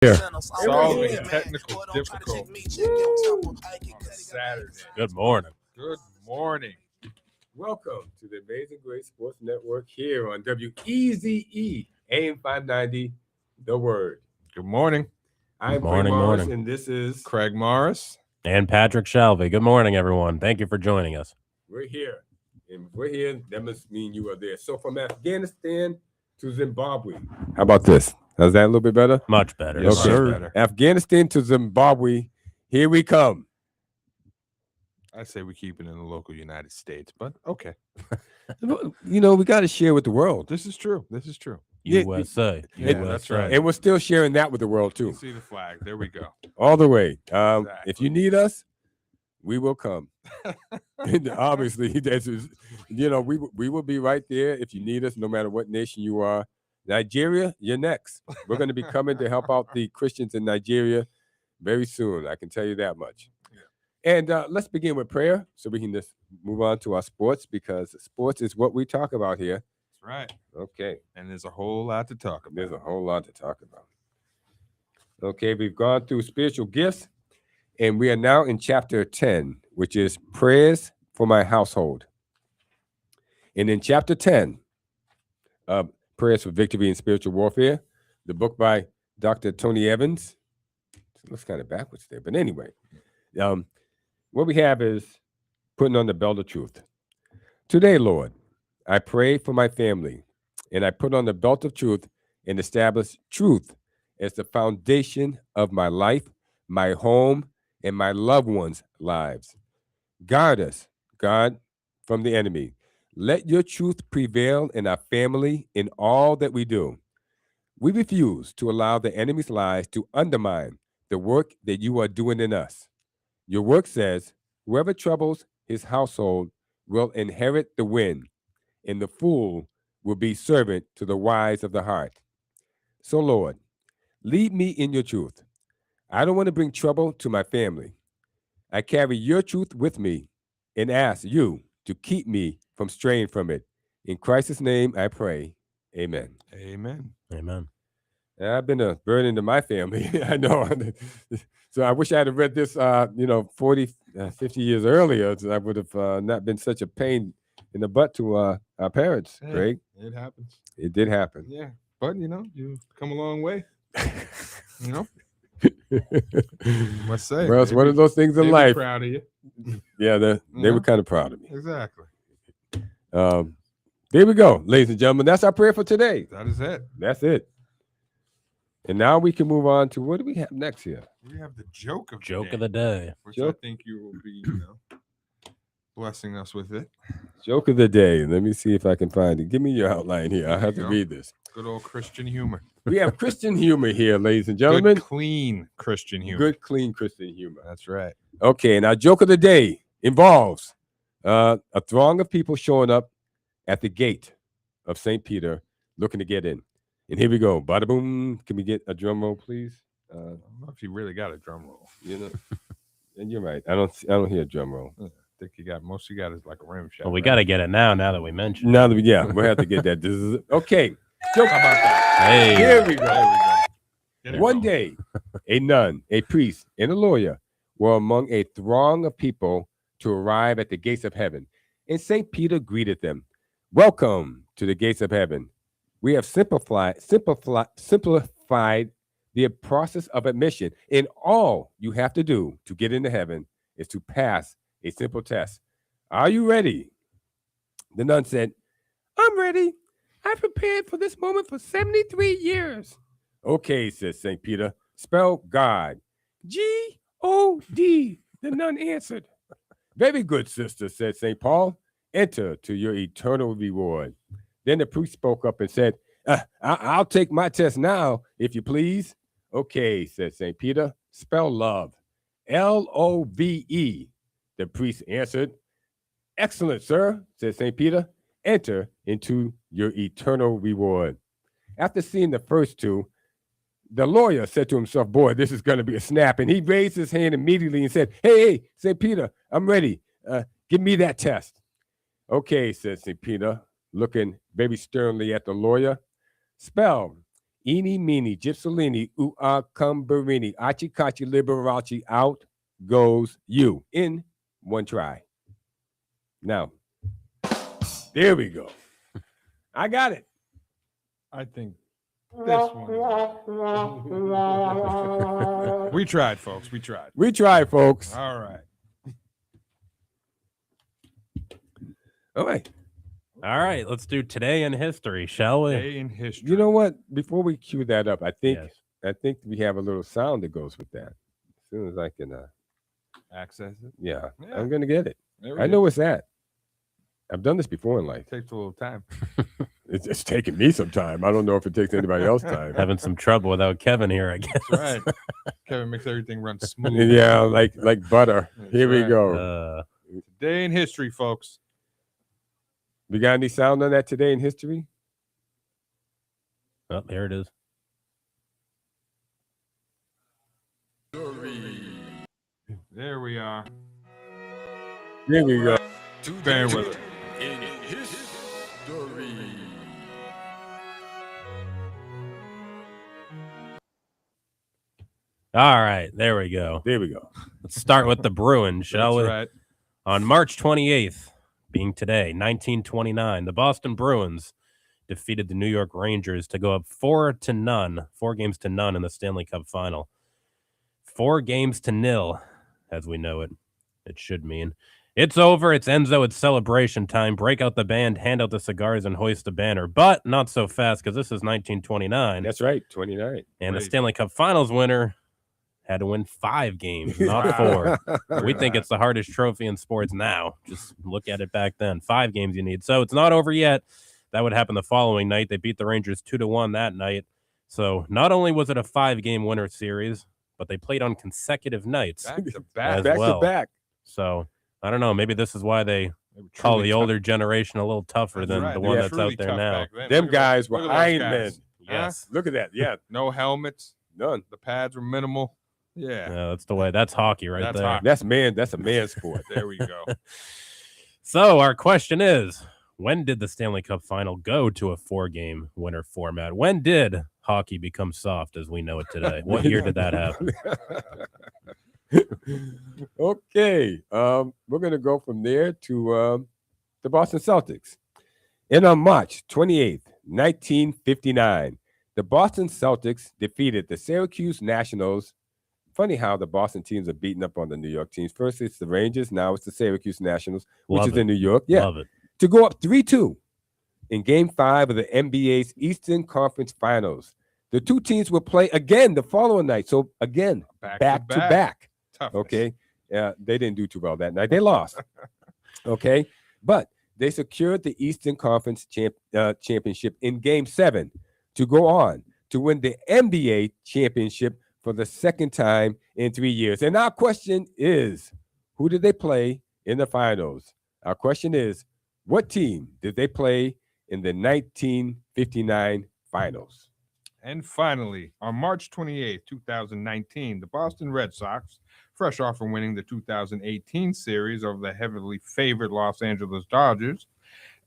Here. Solving technical difficulties on Saturday. Good morning. Good morning. Welcome to the Amazing Grace Sports Network here on WEZE AM 590, The Word. Good morning. I'm Morning, Craig Morris, morning. and this is Craig Morris. And Patrick Shelby. Good morning, everyone. Thank you for joining us. We're here. And we're here, that must mean you are there. So from Afghanistan to Zimbabwe. How about this? Is that a little bit better? Much better. Yes, Much sir. better. Afghanistan to Zimbabwe, here we come. I say we keep it in the local United States, but okay. You know, we got to share with the world. This is true. This is true. Yeah, USA. Yeah, USA. that's right. And we're still sharing that with the world, You too. see the flag. There we go. All the way. Exactly. If you need us, we will come. And obviously, we will be right there if you need us, no matter what nation you are. Nigeria, you're next. We're going to be coming to help out the Christians in Nigeria very soon. I can tell you that much. Yeah. And let's begin with prayer so we can just move on to our sports, because sports is what we talk about here. That's right. Okay. And there's a whole lot to talk about. There's a whole lot to talk about. Okay, we've gone through spiritual gifts, and we are now in chapter 10, which is prayers for my household. And in chapter 10, Prayers for Victory in Spiritual Warfare, the book by Dr. Tony Evans. It looks kind of backwards there, but anyway, what we have is putting on the belt of truth. Today, Lord, I pray for my family, and I put on the belt of truth and establish truth as the foundation of my life, my home, and my loved ones' lives. Guard us, God, from the enemy. Let your truth prevail in our family in all that we do. We refuse to allow the enemy's lies to undermine the work that you are doing in us. Your work says, whoever troubles his household will inherit the wind, and the fool will be servant to the wise of the heart. So, Lord, lead me in your truth. I don't want to bring trouble to my family. I carry your truth with me and ask you to keep me from straying from it. In Christ's name I pray. Amen. Amen. Amen. I've been a burden to my family. I know. So I wish I had read this, 40, 50 years earlier. So I would have not been such a pain in the butt to our parents, Hey, Greg. It happens. It did happen. Yeah. But, you've come a long way. Must say. Well, it's one of those things in life. Proud of you. Yeah, they were kind of proud of me. Exactly. There we go, ladies and gentlemen. That's our prayer for today. That is it. That's it. And now we can move on to what do we have next here? We have the joke of the day. which Joke. I think you will be, blessing us with it. Joke of the day. Let me see if I can find it. Give me your outline here. I have to read this. Good old Christian humor. We have Christian humor here, ladies and gentlemen. Good, clean Christian humor. Good, clean Christian humor. That's right. Okay, and our joke of the day involves a throng of people showing up at the gate of St. Peter looking to get in. And here we go. Bada boom. Can we get a drum roll, please? I don't know if you really got a drum roll. And you're right. I don't hear a drum roll. I think most you got is like a rim shot. Well, we got to get it now that we mentioned it. Now that we'll have to get that. This is okay. Joke about that. Hey. Here we go. Get it One rolling. day, a nun, a priest, and a lawyer were among a throng of people to arrive at the gates of heaven. And St. Peter greeted them. Welcome to the gates of heaven. We have simplified the process of admission. And all you have to do to get into heaven is to pass a simple test. Are you ready? The nun said, I'm ready. I prepared for this moment for 73 years. Okay, says St. Peter. Spell God. G-O-D, the nun answered. Very good, sister, said St. Paul. Enter to your eternal reward. Then the priest spoke up and said, I'll take my test now, if you please. Okay, said St. Peter. Spell love. L-O-V-E, the priest answered. Excellent, sir, said St. Peter. Enter into your eternal reward. After seeing the first two, the lawyer said to himself, boy, this is going to be a snap. And he raised his hand immediately and said, hey, St. Peter, I'm ready. Give me that test. Okay, said St. Peter, looking very sternly at the lawyer. Spell Eeny, meeny, gypsolini, cumberini, achi, kachi, liberace, out goes you in one try. Now, there we go. I got it. I think this one. We tried, folks. We tried. We tried, folks. All right. All right. All right, let's do today in history, shall we? Day in history. You know what? Before we cue that up, I think Yes. we have a little sound that goes with that. As soon as I can, Access it. yeah, Yeah. I'm gonna get it. There we I go. know what's that. I've done this before in life. Takes a little time. It's taken me some time. I don't know if it takes anybody else time. Having some trouble without Kevin here, I guess. That's right. Kevin makes everything run smooth. Yeah, like butter. That's Here we right. go. Day in history, folks. We got any sound on that today in history? Oh, there it is. There we are. Here we go. Bear with it. All right, there we go. There we go. Let's start with the Bruins, shall That's we? right. On March 28th, being today, 1929, the Boston Bruins defeated the New York Rangers to go up 4-0, 4 games to none in the Stanley Cup final. 4 games to nil, as we know it. It should mean. It's over. It's Enzo. It's celebration time. Break out the band, hand out the cigars, and hoist the banner. But not so fast, because this is 1929. That's right. 29. And the Great. Stanley Cup Finals winner had to win 5 games, not 4. We think it's the hardest trophy in sports now. Just look at it back then. 5 games you need. So it's not over yet. That would happen the following night. They beat the Rangers 2-1 that night. So not only was it a 5-game winner series, but they played on consecutive nights. Back to As back. Back well. to back. So I don't know. Maybe this is why they They were call truly the tough. older generation a little tougher That's than right. the They one were that's truly out there tough now. back then. Them Look at guys those- were look at those Iron guys. Men. Yes. Look at that. Yeah. No helmets. None. The pads were minimal. Yeah. Yeah, that's the way. That's hockey right That's there. hockey. That's a man sport. There we go. So our question is, when did the Stanley Cup Final go to a 4-game winner format? When did hockey become soft as we know it today? What year did that happen? Okay. We're gonna go from there to the Boston Celtics. And on March 28th, 1959, the Boston Celtics defeated the Syracuse Nationals. Funny how the Boston teams are beating up on the New York teams. First it's the Rangers, now it's the Syracuse Nationals, which Love is it. in New York. Yeah. Love it. To go up 3-2 in Game 5 of the NBA's Eastern Conference Finals. The two teams will play again the following night. So again, back to back. Toughness. Okay. They didn't do too well that night. They lost. Okay. But they secured the Eastern Conference championship in Game 7 to go on to win the NBA championship for the second time in 3 years. And our question is, who did they play in the finals? Our question is, what team did they play in the 1959 finals? And finally, on March 28th, 2019, the Boston Red Sox, fresh off from winning the 2018 series over the heavily favored Los Angeles Dodgers,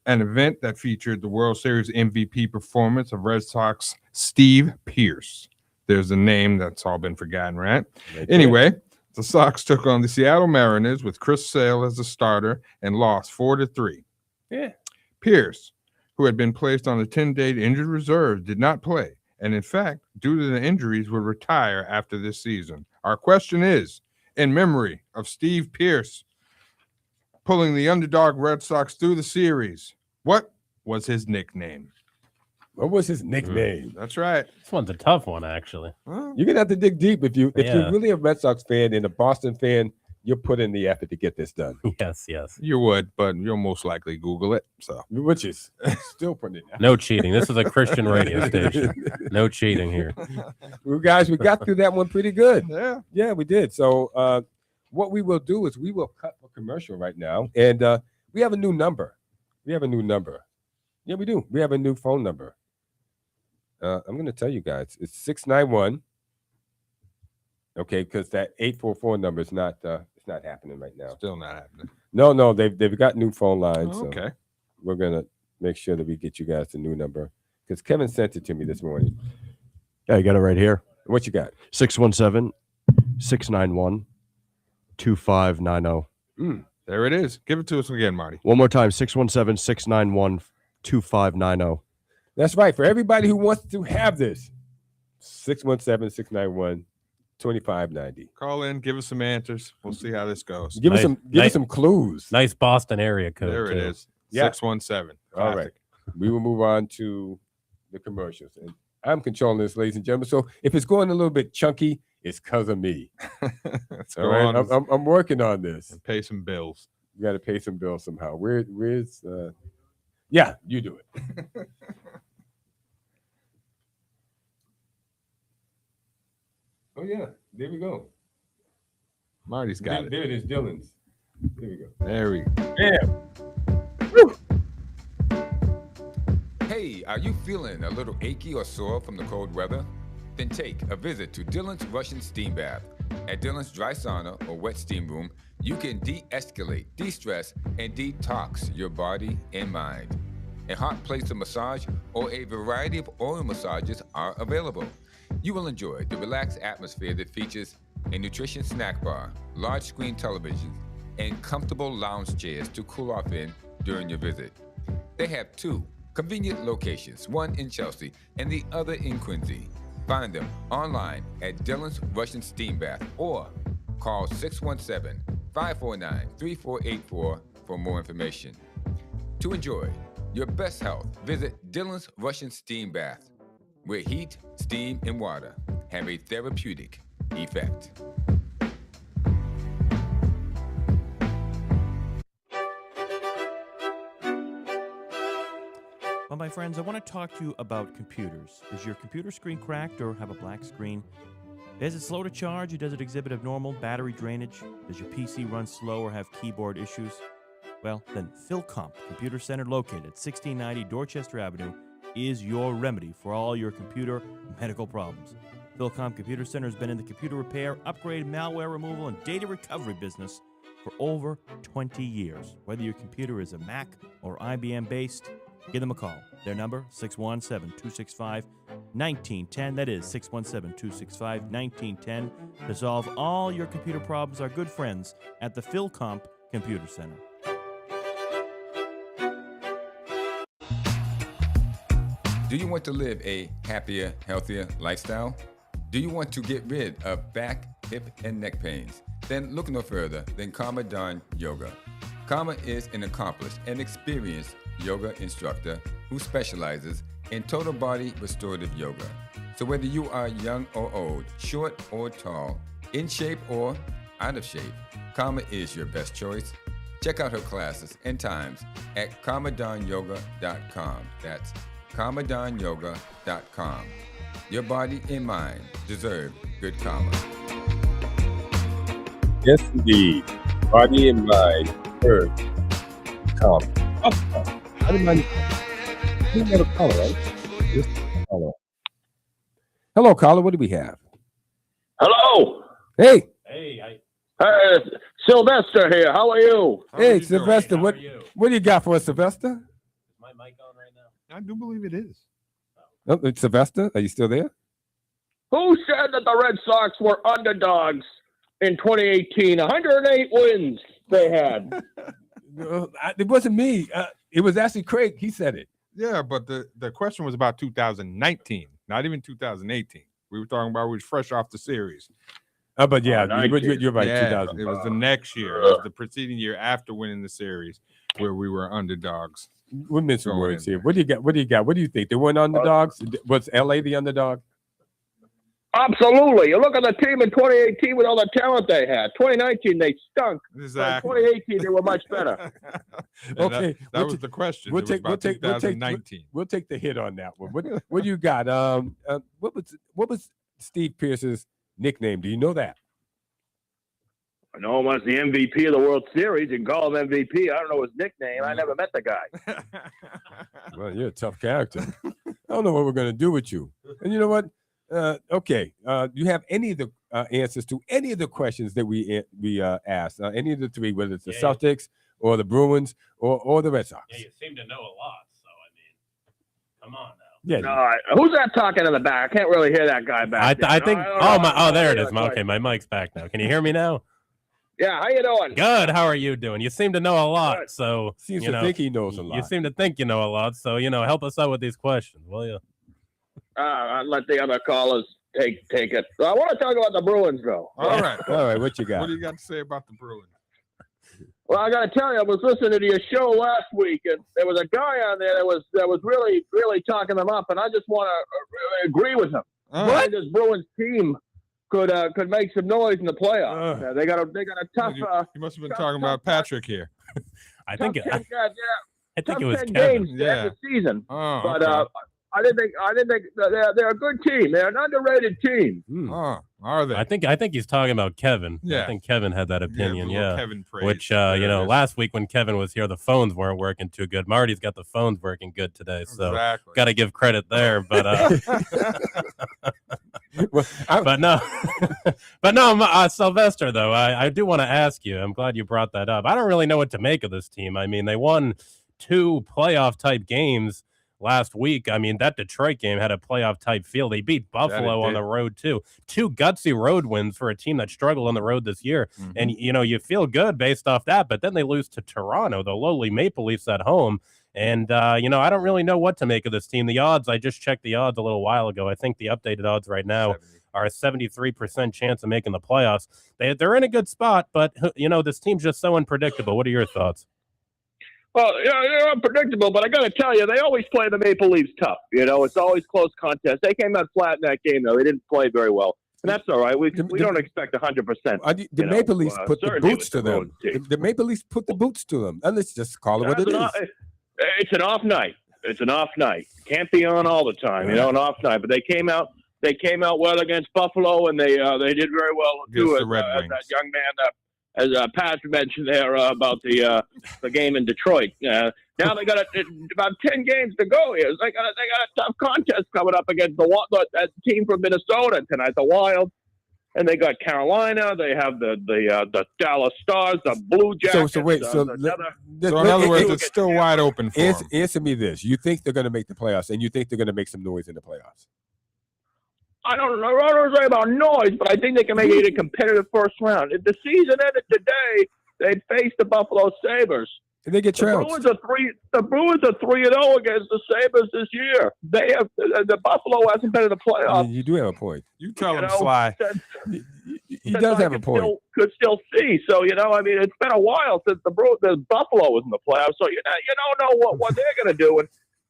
an event that featured the World Series MVP performance of Red Sox Steve Pearce. There's a name that's all been forgotten, right? Anyway, the Sox took on the Seattle Mariners with Chris Sale as the starter and lost 4-3. Yeah. Pearce, who had been placed on the 10-day injured reserve, did not play, and in fact, due to the injuries, would retire after this season. Our question is, in memory of Steve Pearce pulling the underdog Red Sox through the series, what was his nickname? What was his nickname? That's right. This one's a tough one, actually. Well, You're gonna have to dig deep if you're Yeah. really a Red Sox fan and a Boston fan. You'll put in the effort to get this done, Yes, yes. you would, but you'll most likely Google it. So which is still putting it. No cheating. This is a Christian radio station. No cheating here. Well, guys, we got through that one pretty good. yeah, Yeah, we did. So what we will do is we will cut a commercial right now, and we have a new number. Yeah, we do. We have a new phone number. I'm going to tell you guys. It's 691. Okay, because that 844 number is not it's not happening right now. still not happening. No, they've got new phone lines. So Okay. we're gonna make sure that we get you guys the new number because Kevin sent it to me this morning. Yeah, you got it right here. What you got? 617-691-2590. There it is. Give it to us again, Marty. One more time, 617-691-2590. That's right. For everybody who wants to have this, 617-691-2590. Call in, give us some answers. We'll see how this goes. Give us some clues. Nice Boston area code. There it too. is. Yeah. 617. All right. We will move on to the commercials. And I'm controlling this, ladies and gentlemen. So if it's going a little bit chunky, it's because of me. Let's All go right. on I'm working on this. and pay some bills. You got to pay some bills somehow. Where's yeah, you do it. Oh yeah, there we go. Marty's got it. There it is, Dylan's. There we go. There we go. Yeah. Hey, are you feeling a little achy or sore from the cold weather? Then take a visit to Dylan's Russian Steam Bath. At Dylan's Dry Sauna or Wet Steam Room, you can de-escalate, de-stress, and detox your body and mind. A hot place of massage or a variety of oil massages are available. You will enjoy the relaxed atmosphere that features a nutritious snack bar, large screen television, and comfortable lounge chairs to cool off in during your visit. They have 2 convenient locations, one in Chelsea and the other in Quincy. Find them online at Dylan's Russian Steam Bath or call 617-549-3484 for more information. To enjoy your best health, visit Dylan's Russian Steam Bath, where heat, steam, and water have a therapeutic effect. Well, my friends, I want to talk to you about computers. Is your computer screen cracked or have a black screen? Is it slow to charge or does it exhibit abnormal battery drainage? Does your PC run slow or have keyboard issues? Well, then Philcomp Computer Center, located at 1690 Dorchester Avenue, is your remedy for all your computer medical problems. Philcomp Computer Center has been in the computer repair, upgrade, malware removal, and data recovery business for over 20 years. Whether your computer is a Mac or IBM based, give them a call. Their number, 617-265-1910. That is 617-265-1910. To solve all your computer problems, our good friends at the Philcomp Computer Center. Do you want to live a happier, healthier lifestyle? Do you want to get rid of back, hip, and neck pains? Then look no further than Karma Don Yoga. Karma is an accomplished and experienced yoga instructor who specializes in total body restorative yoga. So whether you are young or old, short or tall, in shape or out of shape, Karma is your best choice. Check out her classes and times at karmadonyoga.com. That's karmadonyoga.com. Your body and mind deserve good karma. Yes, indeed. Body and mind. Earth. Calm. I didn't mind. You got a caller, right? Yes, caller. Hello, caller. What do we have? Hello. Hey. Hey, Sylvester here. How are you? How are Hey, you doing? Sylvester. How What are you? do you got for us, Sylvester? Is my mic on right now? I do believe it is. Oh, it's Sylvester. Are you still there? Who said that the Red Sox were underdogs in 2018? 108 wins they had. It wasn't me. It was actually Craig. He said it. Yeah, but the question was about 2019, not even 2018. We were talking about we was fresh off the series. But yeah, Oh, you're right. Yeah, 2000. it was the next year. It was the preceding year after winning the series where we were underdogs. We're missing Going words in here. there. What do you got? What do you got? What do you think? They weren't underdogs? Was LA the underdog? Absolutely. You look at the team in 2018 with all the talent they had. 2019, they stunk. Exactly. But in 2018, they were much better. And Okay, that was the question. we'll It was about 2019. We'll take the hit on that one. What do you got? What was Steve Pierce's nickname? Do you know that? I know him as the MVP of the World Series. You can call him MVP. I don't know his nickname. I never met the guy. Well, you're a tough character. I don't know what we're gonna do with you. And you know what? Okay. Do you have any of the answers to any of the questions that we asked? Any of the three, whether it's the Celtics or the Bruins or the Red Sox? Yeah, you seem to know a lot. So I mean, come on now. Yeah. Who's that talking in the back? I can't really hear that guy back there. I think. I don't know. There it is. Okay, my mic's back now. Can you hear me now? Yeah, how you doing? Good. How are you doing? You seem to know a lot, Good. so Seems you to know, think he knows a lot. You seem to think you know a lot, so help us out with these questions, will you? I'll let the other callers take it. I want to talk about the Bruins, though. All right. All right, what you got? What do you got to say about the Bruins? Well, I got to tell you, I was listening to your show last week, and there was a guy on there that was really, really talking them up, and I just want to agree with him. What? I think this Bruins team could make some noise in the playoffs. They got a tough. You must have been talking about Patrick here. I think it was 10 Kevin. games to Yeah. end the season. Oh, But okay. I didn't think they're a good team. They're an underrated team. Oh, are they? I think he's talking about Kevin. Yeah. I think Kevin had that opinion. a little Yeah. Kevin praise. Which There it is. last week when Kevin was here, the phones weren't working too good. Marty's got the phones working good today, so Exactly. got to give credit there. But Well, but no, Sylvester, though, I do want to ask you. I'm glad you brought that up. I don't really know what to make of this team. I mean, they won 2 playoff type games last week. I mean, that Detroit game had a playoff type feel. They beat Buffalo on the road too. 2 gutsy road wins for a team that struggled on the road this year. Mhm. And you feel good based off that, but then they lose to Toronto, the lowly Maple Leafs at home. And I don't really know what to make of this team. The odds, I just checked the odds a little while ago. I think the updated odds right now 70. are a 73% chance of making the playoffs. They're in a good spot, but this team's just so unpredictable. What are your thoughts? Well, they're unpredictable, but I got to tell you, they always play the Maple Leafs tough. It's always close contest. They came out flat in that game, though. They didn't play very well. And that's all right. We don't expect 100%. The Maple Leafs put the certainly boots with to the them. road team. The Maple Leafs put the boots to them. And let's just call it what it is. It's an off night. It's an off night. Can't be on all the time, an off night. But they came out well against Buffalo, and they did very well too. Against the Red As Wings. that young man, as Pat mentioned there about the game in Detroit. Now they got about 10 games to go here. They got a tough contest coming up against that team from Minnesota tonight, the Wild. And they got Carolina. They have the Dallas Stars, the Blue Jackets. So wait. So So in other words, it's still wide open for them. answer me this: you think they're going to make the playoffs, and you think they're going to make some noise in the playoffs? I don't know. I don't say about noise, but I think they can make it a competitive first round. If the season ended today, they'd face the Buffalo Sabres. And they get The trounced. Bruins are 3-0 against the Sabres this year. They have the Buffalo hasn't been in the I playoffs. mean, you do have a point. You tell him, know, Sly. He does have a point. Could still see. So I mean, it's been a while since the Buffalo was in the playoffs. So you don't know what they're going to do.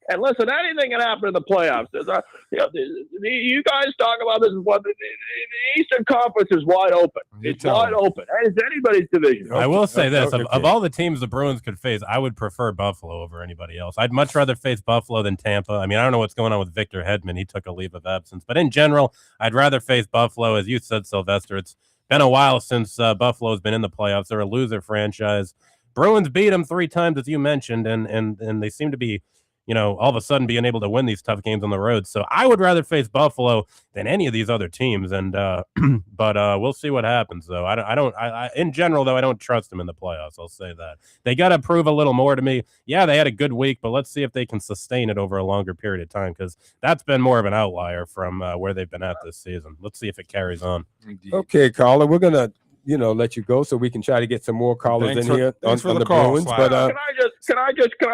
And listen, anything can happen in the playoffs. You guys talk about this. The Eastern Conference is wide open. It's wide open. And it's anybody's division. I will say this: Okay. of all the teams the Bruins could face, I would prefer Buffalo over anybody else. I'd much rather face Buffalo than Tampa. I mean, I don't know what's going on with Victor Hedman. He took a leave of absence, but in general, I'd rather face Buffalo. As you said, Sylvester, it's been a while since Buffalo's been in the playoffs. They're a loser franchise. Bruins beat them 3 times, as you mentioned, and they seem to be, all of a sudden being able to win these tough games on the road. So I would rather face Buffalo than any of these other teams. And but we'll see what happens, though. I in general, though, I don't trust them in the playoffs. I'll say that. They got to prove a little more to me. Yeah, they had a good week, but let's see if they can sustain it over a longer period of time, because that's been more of an outlier from where they've been at this season. Let's see if it carries on. Indeed. Okay, caller, we're gonna let you go so we can try to get some more callers Thanks in here thanks for on the the call, Bruins. Sly. But Can I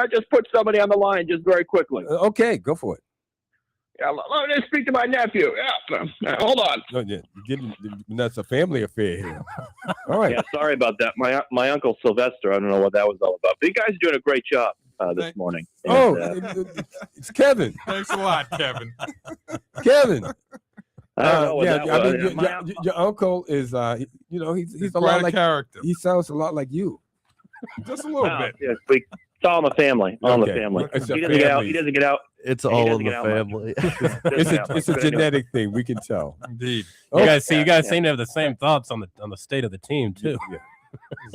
just put somebody on the line just very quickly? okay, go for it. Yeah, let me just speak to my nephew. Yeah, hold on. No, that's a family affair here. All right. Yeah, sorry about that. My uncle Sylvester. I don't know what that was all about. But you guys are doing a great job this morning. Oh, And, it's Kevin. Thanks a lot, Kevin. Kevin. I don't know what that was. I mean, your uncle is, he's a Quite lot a like. character. He sounds a lot like you. Just a little bit. Yes, it's all in the family. All in the Okay. family. It's a He doesn't get out. family. He doesn't get out. It's He all doesn't in the get out much. family. It's a genetic thing. We can tell. Indeed. You guys yeah. seem to have the same thoughts on the state of the team too.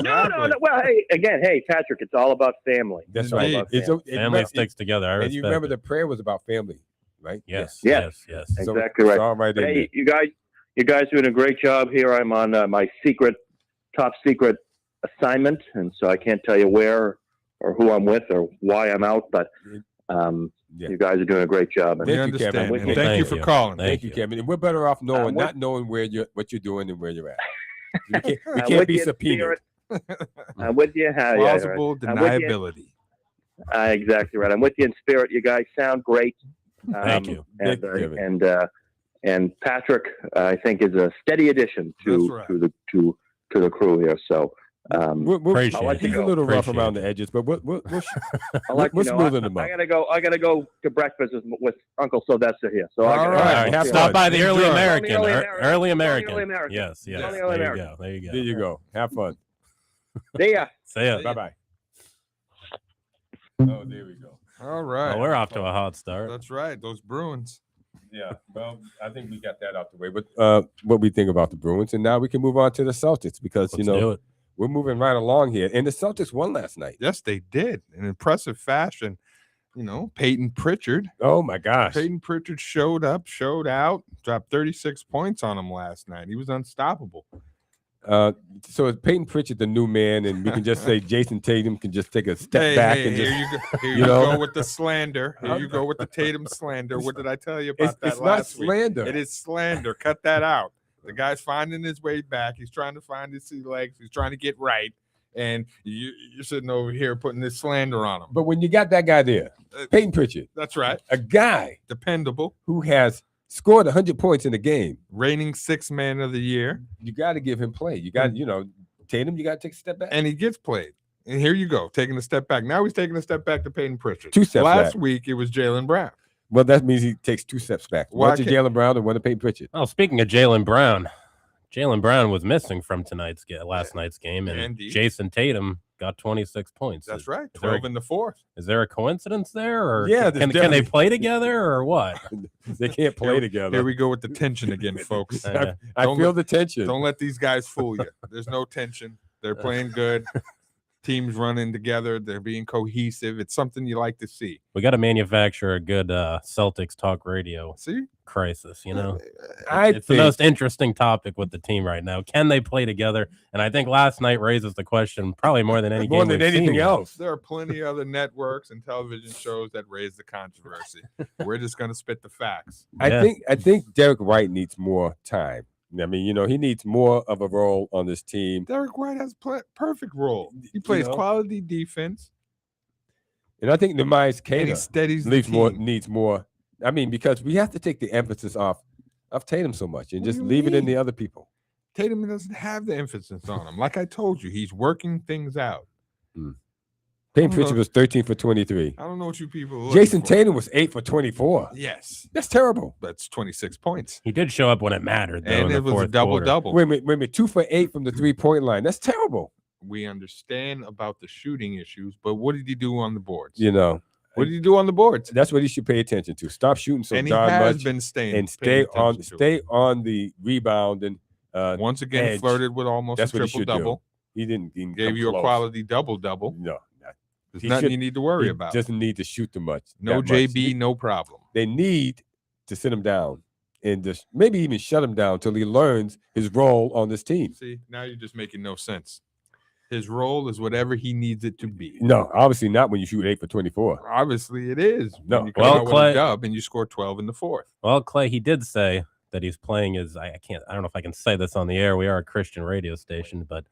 Yeah, No. Well, hey, Patrick, it's all about family. that's It's all right. about It's family. Family sticks together. I and respect you remember it. the prayer was about family, right? Yes. Yes. So Exactly right. it's all right in there. Hey, you guys doing a great job here. I'm on my top secret assignment, and so I can't tell you where or who I'm with or why I'm out, but Yeah. You guys are doing a great job. We Thank you, understand. Kevin. And Well, thank you thank for you. calling. Thank Thank you, Kevin. And we're better off knowing, with- not knowing what you're doing and where you're at. We can't with be you in subpoenaed. spirit. I'm with you. Plausible I'm with you. deniability. Exactly right. I'm with you in spirit. You guys sound great. Thank you. Thank And, you, Kevin. and Patrick, I think, is a steady addition That's to right. to the crew here. So Appreciate I'll let it. He's a little rough Appreciate around the it. edges, but we'll I'll let we're you know. smoothing them up. I gotta go to breakfast with Uncle Sylvester here. So All All right, have stop fun. by the Early Enjoy. American. Early American. Early Early American. American. Yes, yes. Early There you American. go. There you go. There you go. Have fun. See ya. See ya. Bye bye. Oh, there we go. All right. Well, we're off to a hot start. That's right. Those Bruins. Yeah, well, I think we got that out the way. But what we think about the Bruins, and now we can move on to the Celtics because Let's do it. we're moving right along here. And the Celtics won last night. Yes, they did in impressive fashion. Peyton Pritchard. Oh my gosh! Peyton Pritchard showed up, showed out, dropped 36 points on him last night. He was unstoppable. So is Peyton Pritchard the new man, and we can just say Jason Tatum can just take a step back and here just. you go. Here you you know? go with the slander. Here you go with the Tatum slander. What did I tell you about that It's not last week? slander. It is slander. Cut that out. The guy's finding his way back. He's trying to find his sea legs. He's trying to get right. And you're sitting over here putting this slander on him. But when you got that guy there, Peyton Pritchard, That's right. a guy Dependable. who has scored 100 points in a game, Reigning sixth man of the year. you got to give him play. You got, Tatum, you got to take a step back. And he gets played. And here you go, taking a step back. Now he's taking a step back to Peyton Pritchard. 2 steps Last back. week, it was Jaylen Brown. Well, that means he takes 2 steps back. Why One to can't- Jaylen Brown and one to Peyton Pritchard. Oh, speaking of Jaylen Brown was missing from last night's game, and Indeed. Jason Tatum got 26 points. That's right. Is there 12 in the fourth. Is there a coincidence there, or Yeah, can there's they definitely- play together, or what? They can't play together. Here we go with the tension again, folks. I Don't feel let- the tension. Don't let these guys fool you. There's no tension. They're playing good. Teams running together. They're being cohesive. It's something you like to see. We got to manufacture a good Celtics talk radio See? crisis. I It's the think most interesting topic with the team right now. Can they play together? And I think last night raises the question probably more than any more game than we've seen anything yet. else. There are plenty of other networks and television shows that raise the controversy. We're just going to spit the facts. Yeah. I think Derek White needs more time. I mean, he needs more of a role on this team. Derek White has perfect role. He plays know? quality defense. And I think Nehemiah's And he Cater steadies the needs more. I mean, because we have to take the emphasis off of Tatum so much and What just do you leave it in mean? the other people. Tatum doesn't have the emphasis on him. Like I told you, he's working things out. Peyton I don't Pritchard know. was 13 for 23. I don't know what you people are looking Jason for. Tatum was 8 for 24. Yes. That's terrible. That's 26 points. He did show up when it mattered, though, And in it the was a fourth double quarter. double. Wait a minute. 2 for 8 from the 3-point line. That's terrible. We understand about the shooting issues, but what did he do on the boards? What What did he do on the boards? That's what he should pay attention to. Stop shooting so And he darn has much been staying and paying stay attention to on the rebound. And it. Once again, edge. flirted with almost That's a what he triple should do. double. he didn't even Gave come you a close. quality double double. No, There's He nothing should- you need to worry he about. doesn't need to shoot too much. No that much. JB, no problem. They need to sit him down and just maybe even shut him down till he learns his role on this team. See, now you're just making no sense. His role is whatever he needs it to be. No, obviously not when you shoot 8 for 24. Obviously, it is. No. When you come Well, out with Clay- a dub and you score 12 in the fourth. Well, Clay, he did say that he's playing his. I don't know if I can say this on the air. We are a Christian radio station, but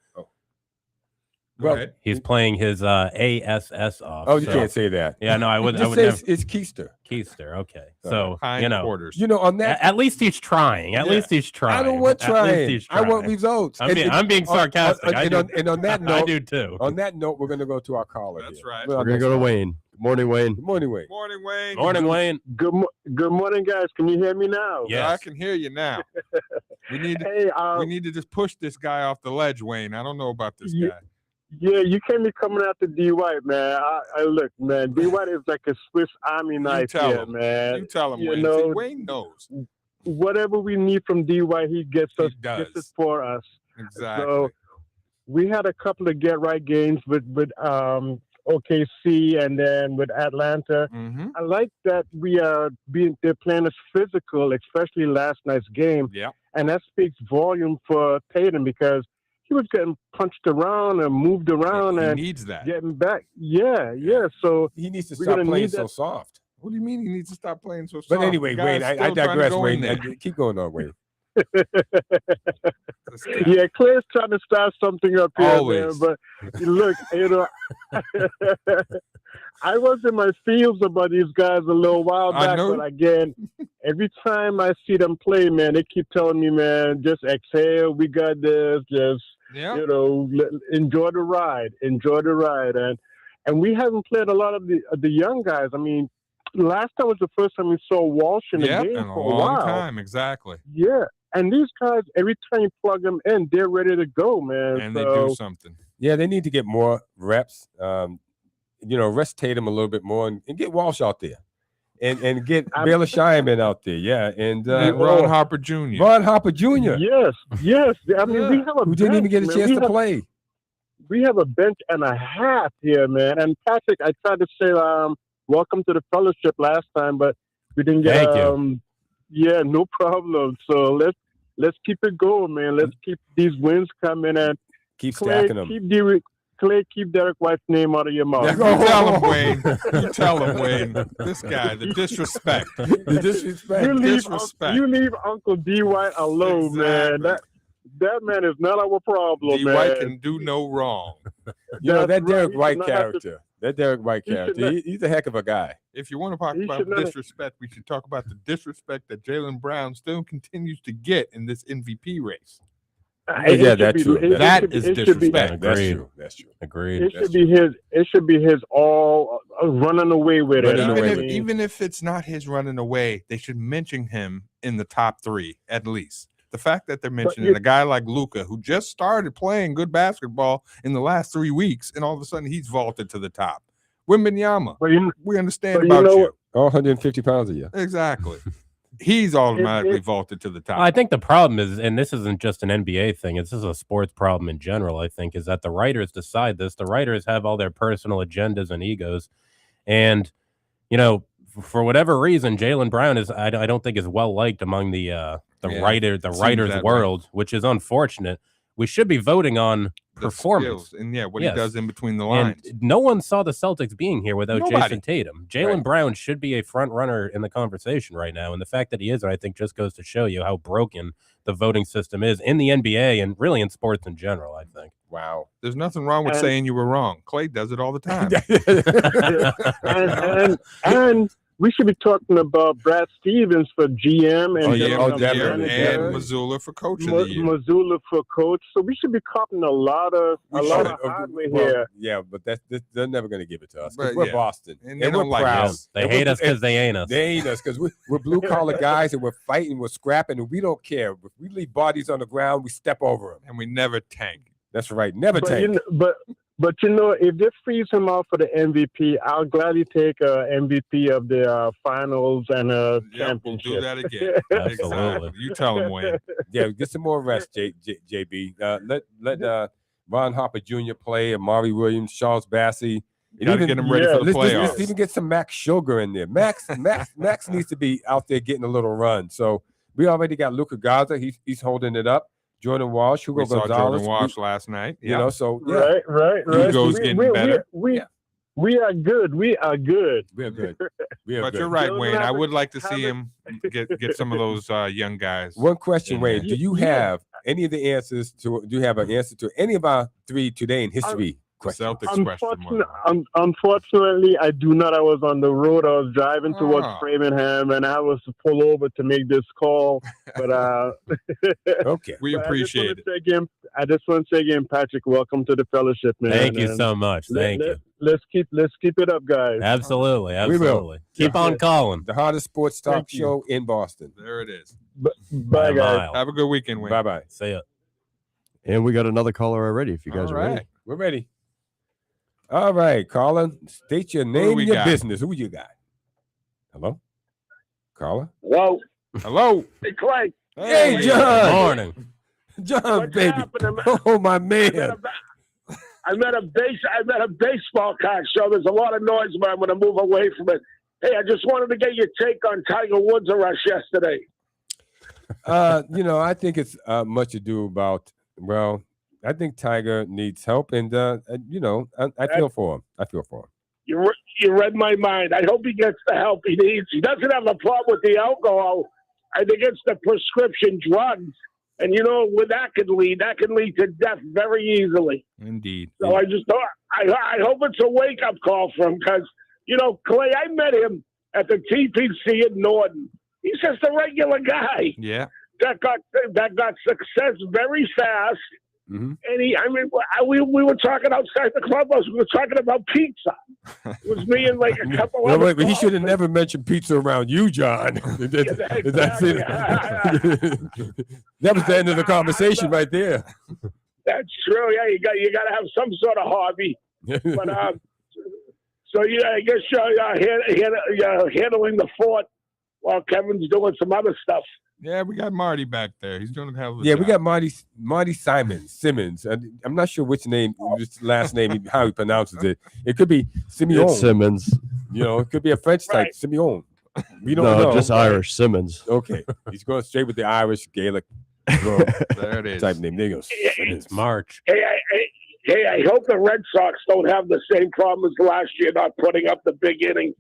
Go Well, ahead. he's playing his ASS off. Oh, you so- can't say that. Yeah, no, I would. I Just would say never. it's Keister. Keister. Okay, so Hind quarters. On that, at least he's trying. At Yeah. least he's trying. I don't want At least trying. he's I want trying. results. I'm being sarcastic. I do. And on that I note, do too. on that note, we're going to go to our caller. That's here. right. Well, We're gonna go to Wayne. Good morning, Wayne. Good morning, Wayne. Morning, Wayne. Morning, Wayne. Good morning, guys. Can you hear me now? Yeah. I Yes. can hear you now. We need to, Hey, we need to just push this guy off the ledge, Wayne. I don't know about this Yeah. guy. yeah, you can't be coming after D White, man. I look, man. D White is like a Swiss Army knife tell here, him. man. You tell him, you Wayne. See, know- Wayne knows. Whatever we need from D White, he gets He us. does. Gets it for us. Exactly. So we had a couple of get right games with OKC and then with Atlanta. Mm-hmm. I like that they're playing us physical, especially last night's game. Yeah. And that speaks volume for Tatum because he was getting punched around and moved around He and needs that. getting back. Yeah. So He needs to We're stop gonna playing need so that- soft. What do you mean he needs to stop playing so soft? But anyway, The guy's Wayne, I still trying to digress, go in Wayne. there. Keep going on, Wayne. Yeah, Clay's trying to start something up here, Always. man. But look, I was in my feels about these guys a little while I back, know. but again, every time I see them play, man, they keep telling me, man, just exhale. We got this. Just Yeah. enjoy the ride. Enjoy the ride, and we haven't played a lot of the young guys. I mean, last time was the first time we saw Walsh in the Yeah, game in a for a long while. time, exactly. Yeah, and these guys, every time you plug them in, they're ready to go, man. And they do something. Yeah, they need to get more reps. Rest Tatum a little bit more and get Walsh out there. And get Baylor Shireman out there. Yeah. And Ron Harper Jr. Ron Harper Jr. Yes. I mean, we have a who didn't even get a bench, chance man. to play. We have a bench and a half here, man. And Patrick, I tried to say welcome to the fellowship last time, but we didn't get Thank you. Yeah, no problem. So let's keep it going, man. Let's keep these wins coming and Keep Clay, stacking them. keep Derek White's name out of your mouth. You tell him, Wayne. You tell him, Wayne. This guy, the disrespect. The disrespect. You leave Uncle D. White alone, man. That man is not our problem, D. man. White can do no wrong. That Derek He White should not have to- character. That Derek White He should character. not- He's a heck of a guy. If you want to talk He about should not have- disrespect, we should talk about the disrespect that Jaylen Brown still continues to get in this MVP race. Yeah, that's true. That is disrespect. That's Agreed. true. That's true. Agreed. It should be his all running away with it. Running I away mean, Even if it's not his running away, they should mention him in the top 3 at least. The fact that they're mentioning a guy like Luka, who just started playing good basketball in the last 3 weeks, and all of a sudden he's vaulted to the top. Wembanyama, but we understand but about you. All 150 pounds a year. Exactly. He's automatically vaulted to the top. I think the problem is, and this isn't just an NBA thing, it's just a sports problem in general, I think, is that the writers decide this. The writers have all their personal agendas and egos. And, for whatever reason, Jaylen Brown is, I don't think is well liked among the writers that world, which is unfortunate. We should be voting on The performance. skills and what Yes. he does in between the And lines. no one saw the Celtics being here without Nobody. Jason Tatum. Jaylen Right. Brown should be a front runner in the conversation right now. And the fact that he isn't, I think, just goes to show you how broken the voting system is in the NBA and really in sports in general, I think. Wow. There's nothing wrong with And- saying you were wrong. Clay does it all the time. and we should be talking about Brad Stevens for GM and GM of the year definitely, and definitely. Missoula for coach of the year. Missoula for coach. So we should be copping a lot of hardware here. Yeah, but they're never going to give it to us. 'Cause But we're yeah. Boston. And they we're don't like proud. us. They And hate we're- us because they ain't us. They ain't us because we're blue collar guys and we're fighting, we're scrapping, and we don't care. If we leave bodies on the ground, we step over them. And we never tank. That's right. Never But, take. but if they freeze him out for the MVP, I'll gladly take MVP of the finals and We'll championship. do that again. Absolutely. Exactly. You tell him, Wayne. Yeah, get some more rest, JB. Let Ron Harper Jr. play, Amari Williams, Charles Bassey. You got to get him ready for the let's playoffs. even get some Max Sugar in there. Max needs to be out there getting a little run. So we already got Luka Gaza. He's holding it up. Jordan Walsh, Hugo We saw Gonzalez. Jordan Walsh last night. You know, so yeah, Right. Hugo's getting better. We are good. We are good. we're good. We're But good. you're right, Jordan Wayne. I haven't- would like to see haven't- him get some of those young guys. One question, in Wayne. there. Do you have any of the answers to? Do you have an answer to any of our 3 today in history? The Question. Celtics question mark. Unfortunately, I do not. I was on the road. I was driving towards Oh. Framingham, and I was to pull over to make this call. But Okay. We appreciate it. I just want to say again, Patrick, welcome to the fellowship, man. Thank you And so much. Thank you. Let's keep it up, guys. Absolutely. We will. Absolutely. Keep on calling. The hardest sports talk Thank you. show in Boston. There it is. Bye, By a guys. mile. Have a good weekend, Wayne. Bye bye. See ya. And we got another caller already. If you guys All are ready. right. We're ready. All right, caller. State your name we and your got? business. Who you got? Hello? Caller? Hello, Hello. hey Clay. Hey, Good John. morning. John, What's baby. happening, man? Oh, my man. I'm at a baseball card, so there's a lot of noise, man. I'm gonna move away from it. Hey, I just wanted to get your take on Tiger Woods' arrest yesterday. I think it's much ado about, I think Tiger needs help. And, I feel for him. You read my mind. I hope he gets the help he needs. He doesn't have a problem with the alcohol. I think it's the prescription drugs. And you know where that could lead? That can lead to death very easily. Indeed. So I just thought, I hope it's a wake-up call for him because, you know, Clay, I met him at the TPC in Norton. He's just a regular guy. Yeah. That got success very fast. Mm-hmm. And we were talking outside the clubhouse. We were talking about pizza. It was me and like a couple Well, other wait, but he guys. should have never mentioned pizza around you, John. That's it. That was the end of the conversation right there. That's true. Yeah, you got to have some sort of hobby. But so yeah, I guess you're handling the fort while Kevin's doing some other stuff. Yeah, we got Marty back there. He's doing a hell of a Yeah, job. we got Marty Simmons. I'm not sure which last name, how he pronounces it. It could be Simeon. It's Simmons. You know, it could be a French type, Right. Simeon. We don't No, know. just Irish Simmons. Okay, he's going straight with the Irish Gaelic There it is. type name. There you go. It's March. Hey, I hope the Red Sox don't have the same problem as last year, not putting up the big inning.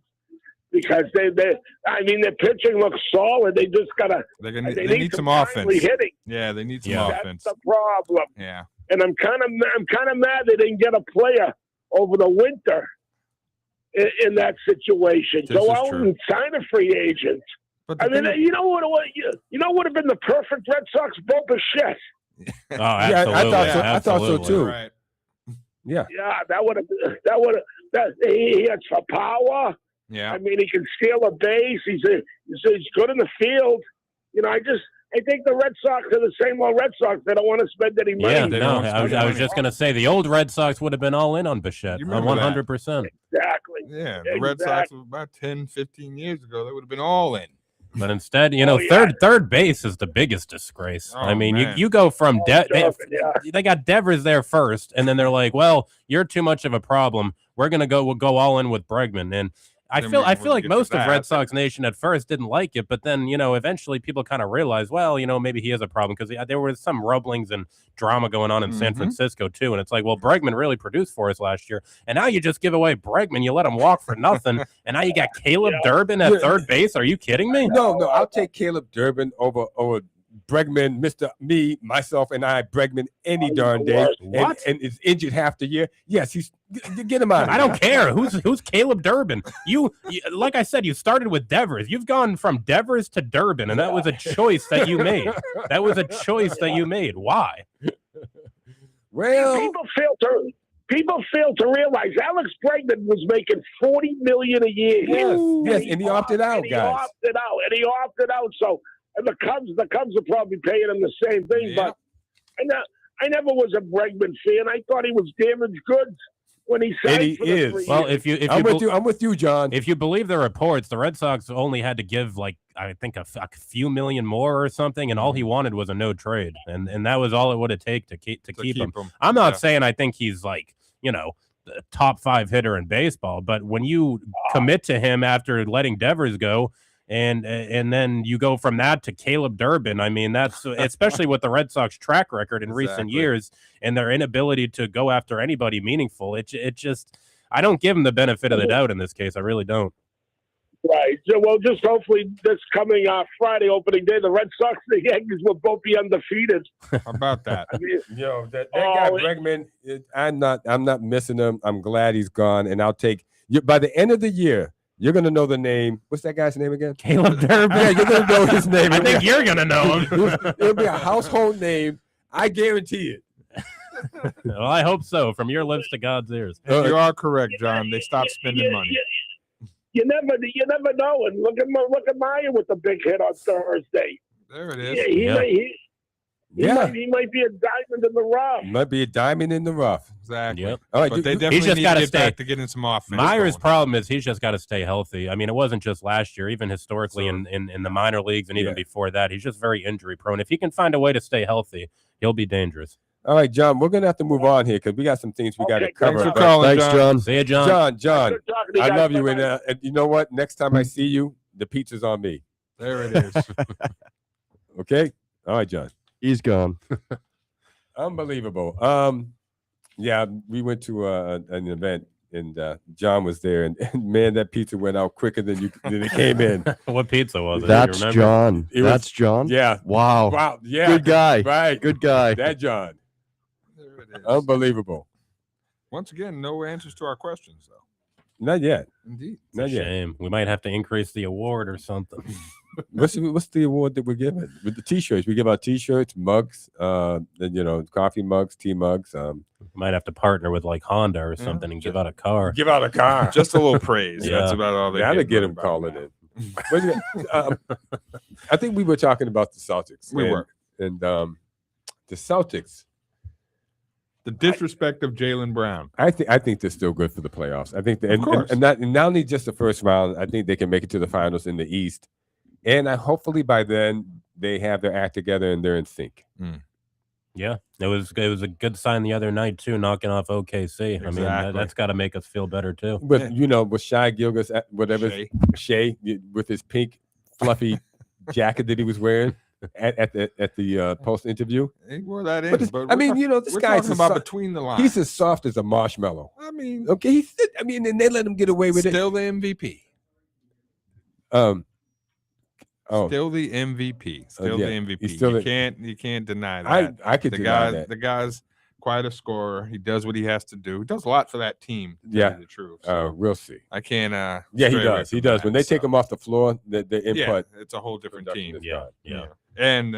Because their pitching looks solid. They just gotta. They need some timely offense. hitting. Yeah, they need some Yeah. offense. That's the problem. Yeah. And I'm kind of mad they didn't get a player over the winter in that situation. This Go is out true. and sign a free agent. But I mean, you know what would have been the perfect Red Sox? Bo Bichette. Oh, Yeah, absolutely. I thought so absolutely. too. right. Yeah. Yeah, that would have. He has for power. Yeah. I mean, he can steal a base. He's good in the field. You know, I think the Red Sox are the same old Red Sox. They don't want to spend any money. Yeah, They no, don't I was spend just money. going to say the old Red Sox would have been all in on Bichette. You remember that. 100%. Exactly. Yeah. The Red Sox about 10, 15 years ago, they would have been all in. But instead, you know, third base is the biggest disgrace. Oh, I mean, man. you go from Yeah. they got Devers there first, and then they're like, well, you're too much of a problem. We'll go all in with Bregman. And I Then feel we'll like get to most of that. Red Sox Nation at first didn't like it, but then, you know, eventually people kind of realized, well, you know, maybe he has a problem because there was some rumblings and drama going on in San Mhm. Francisco too. And it's like, well, Bregman really produced for us last year, and now you just give away Bregman, you let him walk for nothing, and now you got Caleb Durbin at third base. Are you kidding me? No, I'll take Caleb Durbin over Bregman, Me, myself, and I, Bregman, any darn day. What? And is injured half the year. Yes, get him out of I here. don't care. Who's Caleb Durbin? You like I said, you started with Devers. You've gone from Devers to Durbin, and that was a choice that you made. That was a choice that you made. Why? Well, People fail to realize Alex Bregman was making $40 million a year. yes, and he opted out, guys. He opted out. So, and the Cubs are probably paying him the same thing. Yeah. But I never was a Bregman fan. I thought he was damaged goods when he signed. And he for the is. 3 Well, years. I'm with you, John. if you believe the reports, the Red Sox only had to give like I think a few million more or something, and all he wanted was a no trade, and that was all it would have taken to keep him. I'm not saying I think he's like, you know, the top 5 hitter in baseball, but when you commit to him after letting Devers go, and then you go from that to Caleb Durbin, I mean, that's especially with the Red Sox track record in recent years and their inability to go after anybody meaningful. It just I don't give him the benefit of the doubt in this case. I really don't. Right. So, well, just hopefully this coming Friday opening day, the Red Sox and the Yankees will both be undefeated. How about that? I mean, Yo, that guy Bregman, I'm not missing him. I'm glad he's gone, and I'll take you by the end of the year. You're gonna know the name. What's that guy's name again? Caleb Durbin. Yeah, you're gonna know his name. I think you're gonna know him. It'll be a household name. I guarantee it. Well, I hope so. From your lips to God's ears. You are correct, John. They stopped spending money. You never know. And look at Meyer with the big hit on Thursday. There it is. He might be a diamond in the rough. Might be a diamond in the rough. Exactly. Yep. All right, But they definitely just need gotta to get stay. back to getting some offense. Meyer's going. problem is he's just got to stay healthy. I mean, it wasn't just last year, even historically in the minor leagues and even before that. He's just very injury prone. If he can find a way to stay healthy, he'll be dangerous. All right, John, we're gonna have to move on here because we got some things we got to cover. Thanks for but- calling, Thanks, John. See you, John. John, Good talking to you I guys. love you, Bye-bye. and you know what? Next time I see you, the pizza's on me. There it is. Okay. All right, John. He's gone. Unbelievable. Yeah, we went to an event and John was there, and man, that pizza went out quicker than it came in. What pizza was it? That's Do you remember? John. It was- That's John. Yeah. Wow. Wow. Yeah. Good guy. Right. Good guy. That John. There it is. Unbelievable. Once again, no answers to our questions, though. Not yet. Indeed. It's a Not yet. shame. We might have to increase the award or something. What's the award that we're giving with the T-shirts? We give out T-shirts, mugs, coffee mugs, tea mugs. We might have to partner with like Honda or something and give out a car. Give out a car. Just a little praise. Yeah. That's about all they Gotta get get him about calling now. in. I think we were talking about the Celtics. We were. And the Celtics. The disrespect of Jaylen Brown. I think they're still good for the playoffs. I think Of course. and not only just the first round. I think they can make it to the finals in the East, and hopefully by then they have their act together and they're in sync. Yeah, it was a good sign the other night too, knocking off OKC. I mean, Exactly. that's got to make us feel better too. But with Shai Gilgeous, whatever Shea. Shea with his pink fluffy jacket that he was wearing at the post interview. He wore that But in. it's- But I mean, this we're guy's talking about so- between the lines. He's as soft as a marshmallow. I mean, Okay, and they let him get away with still the MVP. it. Oh, Still the MVP. Still yeah, the MVP. he's still You can't deny that. I could deny that. The guy's quite a scorer. He does what he has to do. He does a lot for that team. To Yeah. tell you the truth. So We'll see. I can't. Yeah, he stray away does. He from does. that, When they take so. him off the floor, the input. Yeah, it's a whole different production team. is Yeah, gone. yeah. And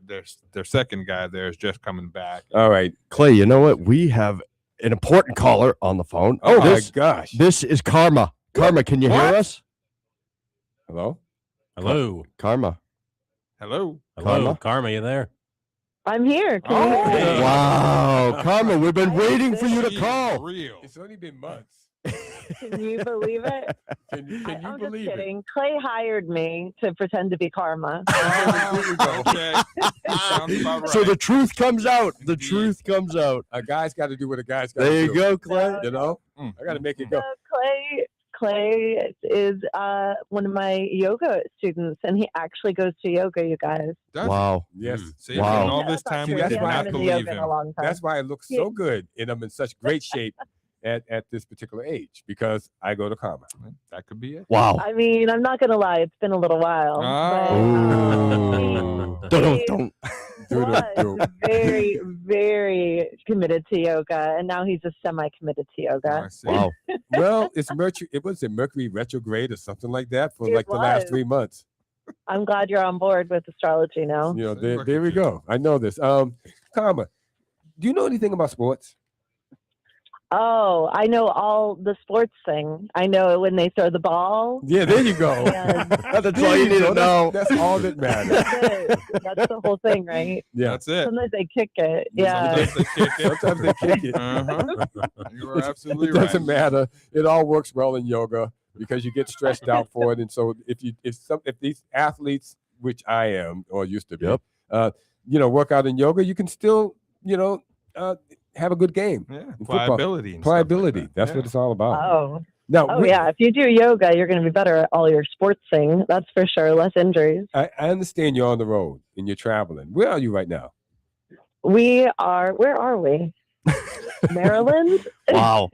their second guy there is just coming back. All right. Clay, you know what? We have an important caller on the phone. Oh my this, gosh. this is Karma. Karma, can you hear What? us? Hello. Hello, Karma. Hello. hello, Karma, you there? I'm here. Can you hear me? Hey. Wow, Karma, we've been waiting for you to He's call. Real. It's only been months. Can you believe it? Can you I'm believe just it? kidding. Clay hired me to pretend to be Karma. Okay. Sounds about right. So the truth comes out. The Indeed. truth comes out. A guy's got to do what a guy's got to There do. you go, Clay. You know, Mm. I got to make it So go. Clay is one of my yoga students, and he actually goes to yoga. You guys. Does he? Wow. Yes. See, Wow. in all this That's not time, true. we That's He did why hasn't not been to believe yoga in a him. long time. That's why I look so good and I'm in such great shape at this particular age because I go to Karma. That could be it. Wow. I mean, I'm not gonna lie. It's been a little while. Ooh. But, Dun-dun-dun. was very, very committed to yoga, and now he's just semi-committed to I yoga. see. Wow. Well, it's Mercury. It was a Mercury retrograde or something like that for It like the last was. 3 months. I'm glad you're on board with astrology now. You know, See, look there at we you. go. I know this. Karma, do you know anything about sports? Oh, I know all the sports thing. I know when they throw the ball. Yeah, there you go. And That's There all you need go. to know. That's all that matters. that's it. That's the whole thing, right? Yeah. That's it. Sometimes they kick it. Yeah. Sometimes they kick it. Sometimes they kick it. Uh-huh. You are absolutely It right. doesn't matter. It all works well in yoga because you get stressed out for it. And so if these athletes, which I am or used to be, Yep. work out in yoga, you can still, have a good game. Yeah, In football. pliability. And stuff like Pliability. that. That's Yeah. what it's all about. Oh. Now, Oh yeah. If you do yoga, you're going to be better at all your sports thing. That's for sure. Less injuries. I understand you're on the road and you're traveling. Where are you right now? We are. Where are we? Maryland. Wow.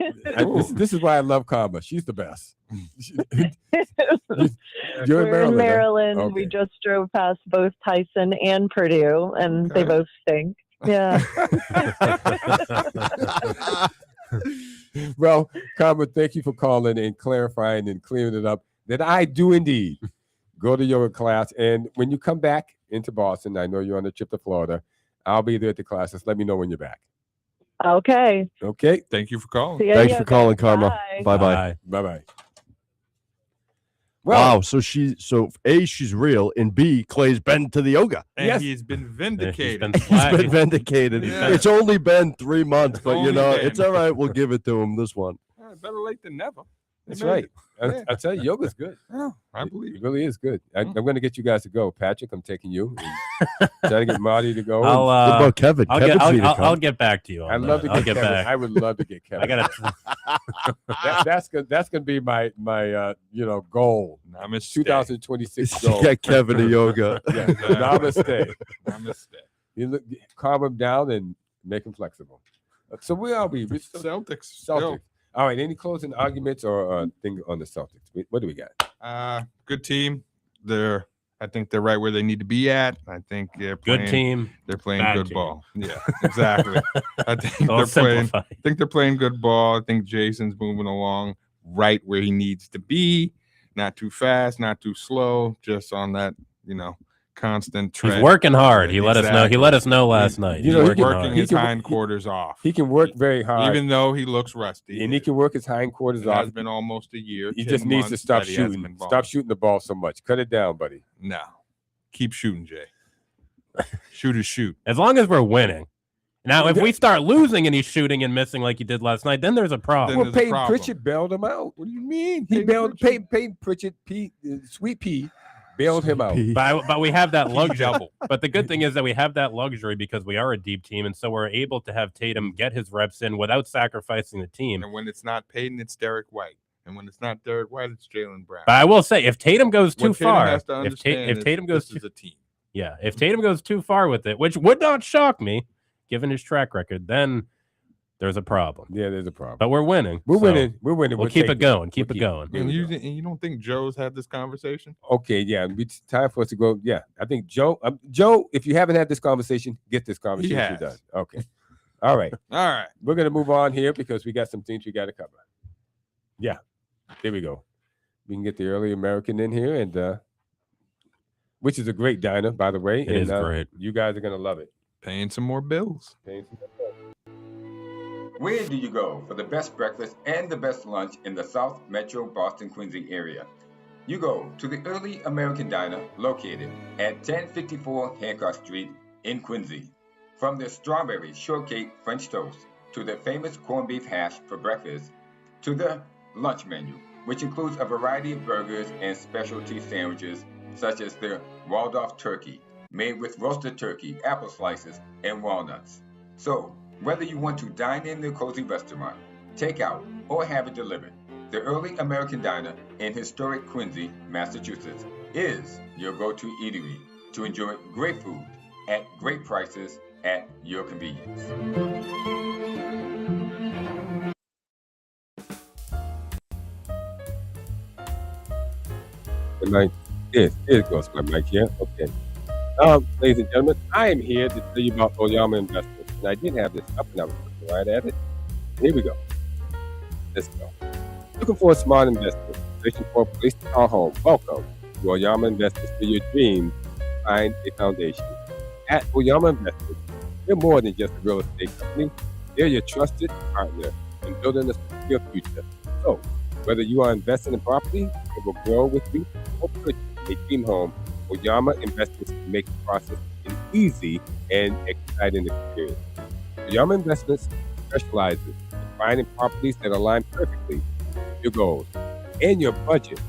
This is why I love Karma. She's the best. You're We're in huh? Maryland. Okay. We just drove past both Tyson and Purdue, and they Okay. both stink. Yeah. Well, Karma, thank you for calling and clarifying and clearing it up that I do indeed go to yoga class. And when you come back into Boston, I know you're on a trip to Florida. I'll be there at the classes. Let me know when you're back. Okay. Okay. Thank you for calling. See ya, Thanks for yoga. calling, Karma. Bye. Bye-bye. Bye-bye. Wow. So A, she's real, and B, Clay's been to the yoga. And Yes. he's been He's vindicated. been He's flat- been vindicated. Yeah. It's only been 3 months, but Only been. it's all right. We'll give it to him this one. Better late than never. They That's made right. it. I, I tell you, yoga's good. Yeah, I It believe it. really is good. I'm going to get you guys to go. Patrick, I'm taking you. And trying to get Marty to go. I'll, What about Kevin? I'll Kevin's get, need to I'll, come. I'll get back to you. On I'd love to that. I'll get get Kevin. back. I would love to get Kevin. I gotta. that's gonna be my goal. Namaste. 2026 goal. Get Kevin to yoga. Yeah. Namaste. Namaste. Calm him down and make him flexible. So where are we? We're still Celtics. Celtics. All right. Any closing arguments or thing on the Celtics? What do we got? Good team. I think they're right where they need to be at. I think they're playing, Good team. They're playing bad good team. ball. Yeah, exactly. I think All they're playing. simplified. I think they're playing good ball. I think Jason's moving along right where he needs to be. Not too fast, not too slow. Just on that, constant tread. He's working hard. He let us know. He let us know He's- last night. you He's know, he working can- hard. His He can- hindquarters off. He can work very hard, Even though he looks rusty. and he can work his hindquarters It off. has been almost a year. He 10 just needs to months stop that he hasn't shooting. been balling. Stop shooting the ball so much. Cut it down, buddy. No. Keep shooting, Jay. Shooters shoot. As long as we're winning. Now, if we start losing and he's shooting and missing like he did last night, then there's a problem. Then Well, there's a Peyton problem. Pritchard bailed him out. What do you mean? He bailed Peyton Pritchard. Sweet Pea bailed him out. But we have that luxury. Double. But the good thing is that we have that luxury because we are a deep team, and so we're able to have Tatum get his reps in without sacrificing the team. And when it's not Peyton, it's Derek White. And when it's not Derek White, it's Jaylen Brown. But I will say, if Tatum goes too What Tatum far, has to if understand Tatum goes this too, is a team. yeah, if Tatum goes too far with it, which would not shock me, given his track record, then there's a problem. Yeah, there's a problem. But we're winning. We're so winning. We're winning. We'll keep it going. Keep it going. There And we you, go. and you don't think Joe's had this conversation? Okay, yeah, it's time for us to go. Yeah, I think Joe, if you haven't had this conversation, get this conversation has. done. Okay, all right, All right. we're gonna move on here because we got some things we got to cover. Yeah, there we go. We can get the early American in here, and which is a great diner, by the way. It is great. You guys are gonna love it. Paying some more bills. Where do you go for the best breakfast and the best lunch in the South Metro Boston Quincy area? You go to the Early American Diner located at 1054 Hancock Street in Quincy. From their strawberry shortcake French toast to their famous corned beef hash for breakfast to the lunch menu, which includes a variety of burgers and specialty sandwiches such as the Waldorf turkey made with roasted turkey, apple slices, and walnuts. So, whether you want to dine in their cozy restaurant, take out, or have it delivered, the Early American Diner in historic Quincy, Massachusetts is your go-to eatery to enjoy great food at great prices at your convenience. The mic, here goes my mic here. Okay. Ladies and gentlemen, I am here to tell you about Oyama Investments. And I did have this up and I was looking right at it. Here we go. Let's go. Looking for a smart investment, searching for a place to call home. Welcome to Oyama Investments, where your dreams find a foundation. At Oyama Investments, they're more than just a real estate company. They're your trusted partner in building a secure future. So, whether you are investing in property that will grow with you or purchase a dream home, Oyama Investments can make the process an easy and exciting experience. Oyama Investments specializes in finding properties that align perfectly with your goals and your budget.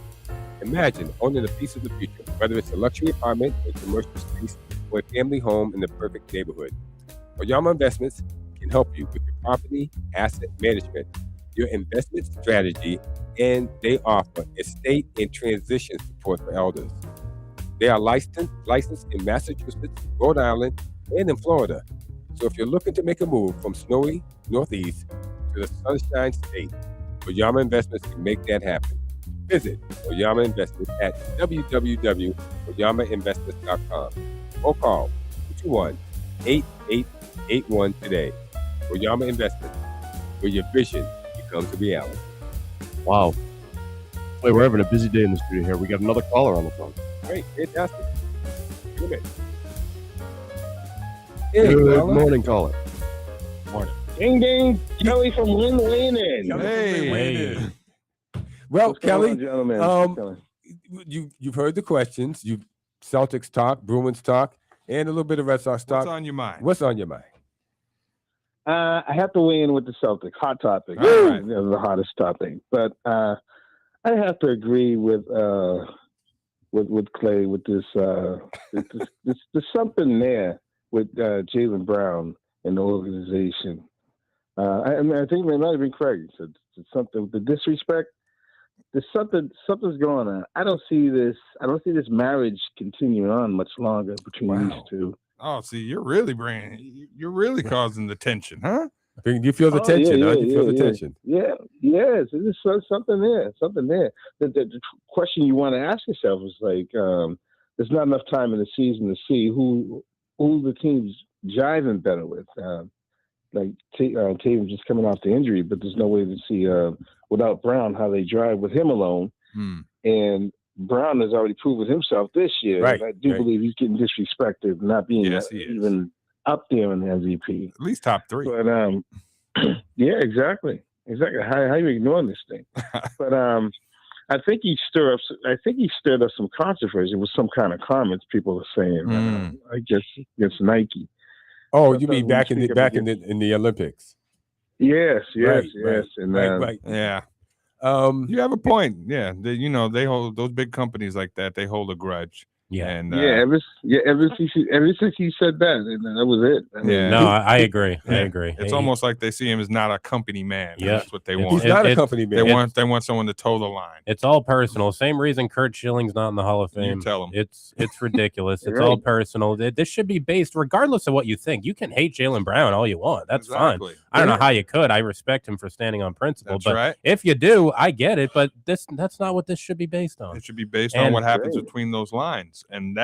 Imagine owning a piece of the future, whether it's a luxury apartment, a commercial space, or a family home in the perfect neighborhood. Oyama Investments can help you with your property asset management, your investment strategy, and they offer estate and transition support for elders. They are licensed in Massachusetts, Rhode Island, and in Florida. So if you're looking to make a move from snowy Northeast to the Sunshine State, Oyama Investments can make that happen. Visit Oyama Investments at www.oyamainvestments.com or call 221-8881 today. Oyama Investments, where your vision becomes a reality. Wow. Wait, we're having a busy day in the studio here. We got another caller on the phone. Great, fantastic. Come in. Good morning, caller. Ding ding, Kelly from Lynn Laney. Hey. Well, What's going Kelly, on, gentlemen? What's going on? you've heard the questions. You Celtics talk, Bruins talk, and a little bit of Red Sox talk. What's on your mind? What's on your mind? I have to weigh in with the Celtics. Hot topic. All right. The hottest topic. But I have to agree with Clay with this. There's something there with Jaylen Brown and the organization. I think it might have been Craig said something. The disrespect. There's something's going on. I don't see this marriage continuing on much longer between these two. Oh, see, you're really causing the tension, huh? I think you feel the tension, huh? You feel the tension. Yeah, yes. There's something there. Something there. The question you want to ask yourself is like, there's not enough time in the season to see who the team's jiving better with. Like Tatum just coming off the injury, but there's no way to see without Brown how they drive with him alone. And Brown has already proven himself this year. Right. And I do believe he's getting disrespected, not being even up there in the MVP. At least top 3. But yeah, exactly. How are you ignoring this thing? But I think he stirred up some controversy with some kind of comments people are saying. I guess against Nike. Oh, you mean back in the Olympics? Yes. Right. And yeah. You have a point. Yeah, they hold those big companies like that. They hold a grudge. Yeah, and ever since he said that, and that was it. No, I agree. I agree. It's almost like they see him as not a company man. Yeah, That's what they want. He's not a company man. They want someone to toe the line. It's all personal. Same reason Kurt Schilling's not in the Hall of Fame. You tell him. It's ridiculous. It's Right. all personal. This should be based, regardless of what you think. You can hate Jaylen Brown all you want. That's fine. I don't know how you could. I respect him for standing on principle. That's but right. if you do, I get it. But that's not what this should be based on. It should be based on what happens between those lines, and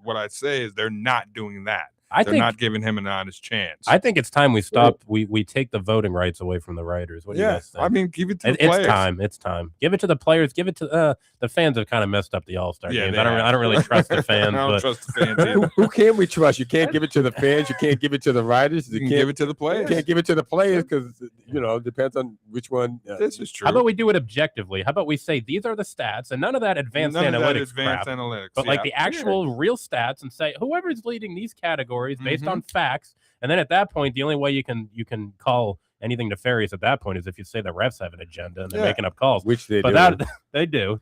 what I'd say is they're not doing that. They're not giving him an honest chance. I think it's time we stop. We take the voting rights away from the writers. What do you guys think? I mean, give it to the players. It's time. Give it to the players. Give it to the fans. Have kind of messed up the All-Star games. I don't really trust the fans. I don't trust the fans either. Who can we trust? You can't give it to the fans. You can't give it to the writers. You can give it to the players. You can't give it to the players because it depends on which one. This is true. How about we do it objectively? How about we say these are the stats and none of that advanced analytics crap, but like the actual real stats, and say whoever's leading these categories based on facts. And then at that point, the only way you can call anything nefarious at that point is if you say the refs have an agenda and they're making up calls, which they do. But they do.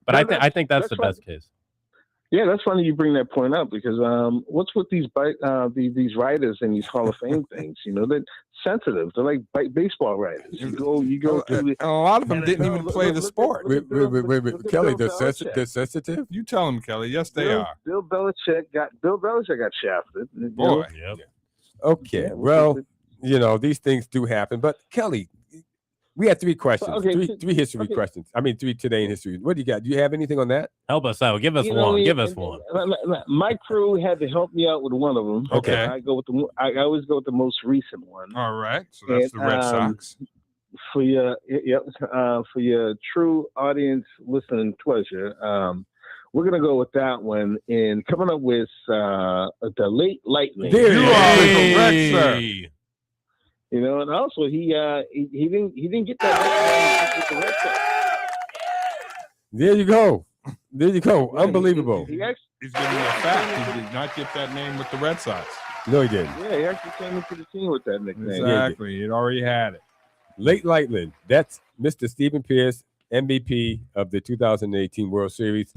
But I think that's the best case. Yeah, that's funny you bring that point up because what's with these writers and these Hall of Fame things? They're sensitive. They're like baseball writers. You go and a lot of them didn't even play the sport. Wait, Kelly, they're sensitive. You tell them, Kelly. Yes, they are. Bill Belichick got shafted. Boy. Yep. Okay. Well, these things do happen. But Kelly, we had 3 questions. Three history questions. I mean, 3 today in history. What do you got? Do you have anything on that? Help us out. Give us one. Give us one. My crew had to help me out with one of them. Okay. I always go with the most recent one. All right. So that's the Red Sox. For your true audience listening pleasure, we're gonna go with that one and coming up with the late Lightning. There you are, correct, sir. And also he didn't get that with the Red Sox. There you go. Unbelievable. He's giving you a fact. He did not get that name with the Red Sox. No, he didn't. Yeah, he actually came into the team with that nickname. Exactly. He already had it. Late Lightning. That's Mr. Stephen Pierce, MVP of the 2018 World Series.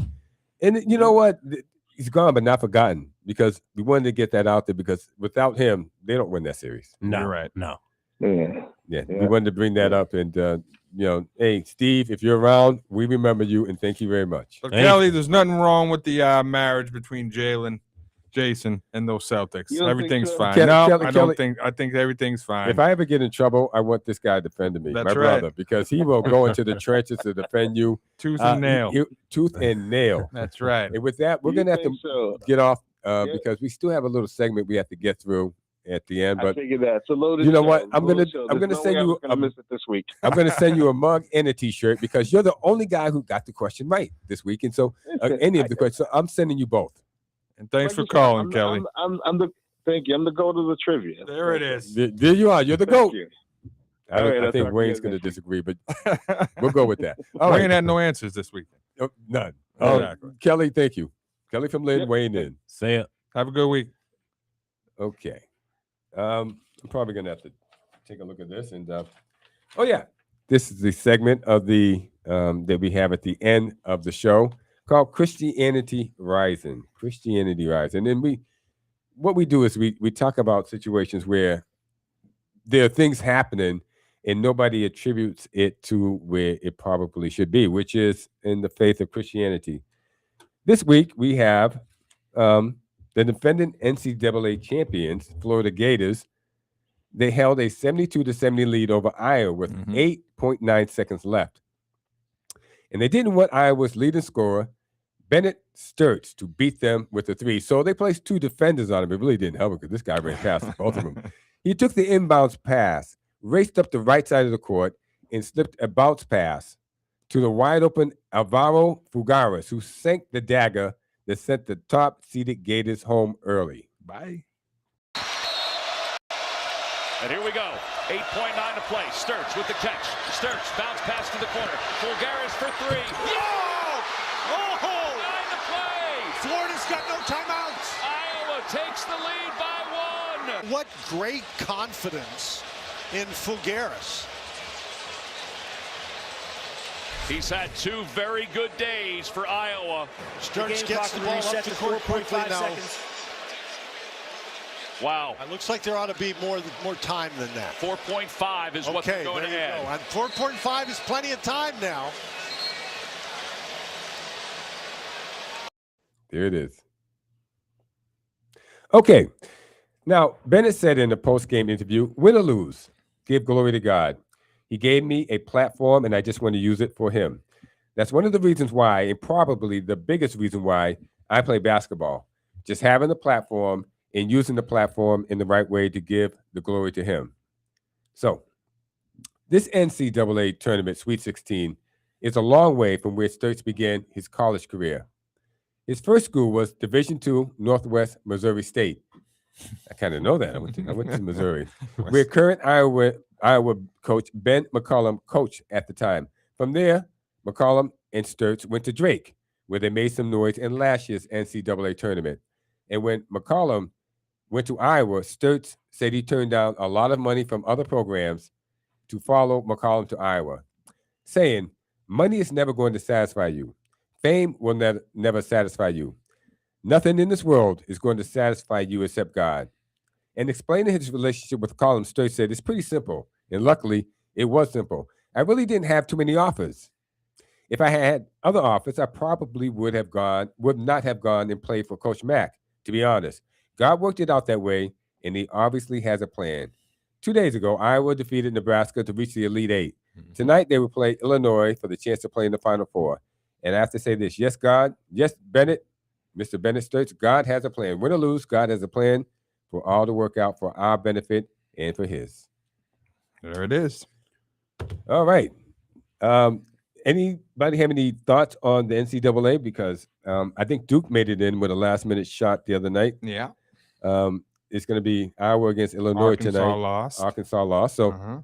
And you know what? He's gone, but not forgotten, because we wanted to get that out there, because without him, they don't win that series. No, you're right. No. Yeah. We wanted to bring that up. And, hey, Steve, if you're around, we remember you, and thank you very much. So, Kelly, there's nothing wrong with the marriage between Jaylen, Jason, and those Celtics. Everything's fine. I think everything's fine. If I ever get in trouble, I want this guy defending me, my brother, because he will go into the trenches to defend you. Tooth and nail. Tooth and nail. That's right. And with that, we're going to have to get off because we still have a little segment we have to get through at the end. But I figured that. So loaded. You know what? I'm gonna send you. I'm gonna miss it this week. I'm gonna send you a mug and a T-shirt because you're the only guy who got the question right this week, and so any of the questions. So I'm sending you both. And thanks for calling, Kelly. Thank you. I'm the goat of the trivia. There it is. There you are. You're the goat. I think Wayne's going to disagree, but we'll go with that. All Wayne had no answers this week. None. Exactly. Kelly, thank you. Kelly from Lynn, Wayne in. Say it. Have a good week. Okay. I'm probably going to have to take a look at this. And this is the segment of the that we have at the end of the show, called Christianity Rising. Christianity Rising. And what we do is we talk about situations where there are things happening and nobody attributes it to where it probably should be, which is in the faith of Christianity. This week we have the defending NCAA champions, Florida Gators, they held a 72-70 lead over Iowa with 8.9 seconds left. And they didn't want Iowa's leading scorer, Bennett Sturts, to beat them with a 3. So they placed 2 defenders on him. It really didn't help because this guy ran past both of them. He took the inbounds pass, raced up the right side of the court, and slipped a bounce pass to the wide-open Alvaro Figueras, who sank the dagger that sent the top-seeded Gators home early. Bye. And here we go. 8.9 to play. Sturts with the catch. Sturts, bounce pass to the corner. Figueras for 3. Oh! Oh! 9 to play. Florida's got no timeouts. Iowa takes the lead by 1. What great confidence in Figueras. He's had 2 very good days for Iowa. Sturts gets the ball up to court quickly now. Seconds. Wow. It looks like there ought to be more time than that. 4.5 is what they're going to add. And 4.5 is plenty of time now. There it is. Okay. Now, Bennett said in the post-game interview, win or lose, give glory to God. He gave me a platform, and I just want to use it for him. That's one of the reasons why, and probably the biggest reason why, I play basketball. Just having the platform and using the platform in the right way to give the glory to him. So, this NCAA tournament, Sweet 16, is a long way from where Sturts began his college career. His first school was Division II, Northwest Missouri State. I kind of know that. I went to Missouri, where current Iowa coach Ben McCollum coached at the time. From there, McCollum and Sturts went to Drake, where they made some noise in last year's NCAA tournament. And when McCollum went to Iowa, Sturts said he turned down a lot of money from other programs to follow McCollum to Iowa, saying, money is never going to satisfy you. Fame will never satisfy you. Nothing in this world is going to satisfy you except God. And explaining his relationship with McCollum, Sturts said, it's pretty simple. And luckily, it was simple. I really didn't have too many offers. If I had other offers, I probably would not have gone and played for Coach Mack, to be honest. God worked it out that way, and he obviously has a plan. 2 days ago, Iowa defeated Nebraska to reach the Elite Eight. Tonight, they will play Illinois for the chance to play in the Final Four. And I have to say this, yes, God, yes, Bennett, Mr. Bennett Sturts, God has a plan. Win or lose, God has a plan for all to work out for our benefit and for his. There it is. All right. Anybody have any thoughts on the NCAA? Because I think Duke made it in with a last-minute shot the other night. Yeah. It's going to be Iowa against Illinois tonight. Arkansas lost. So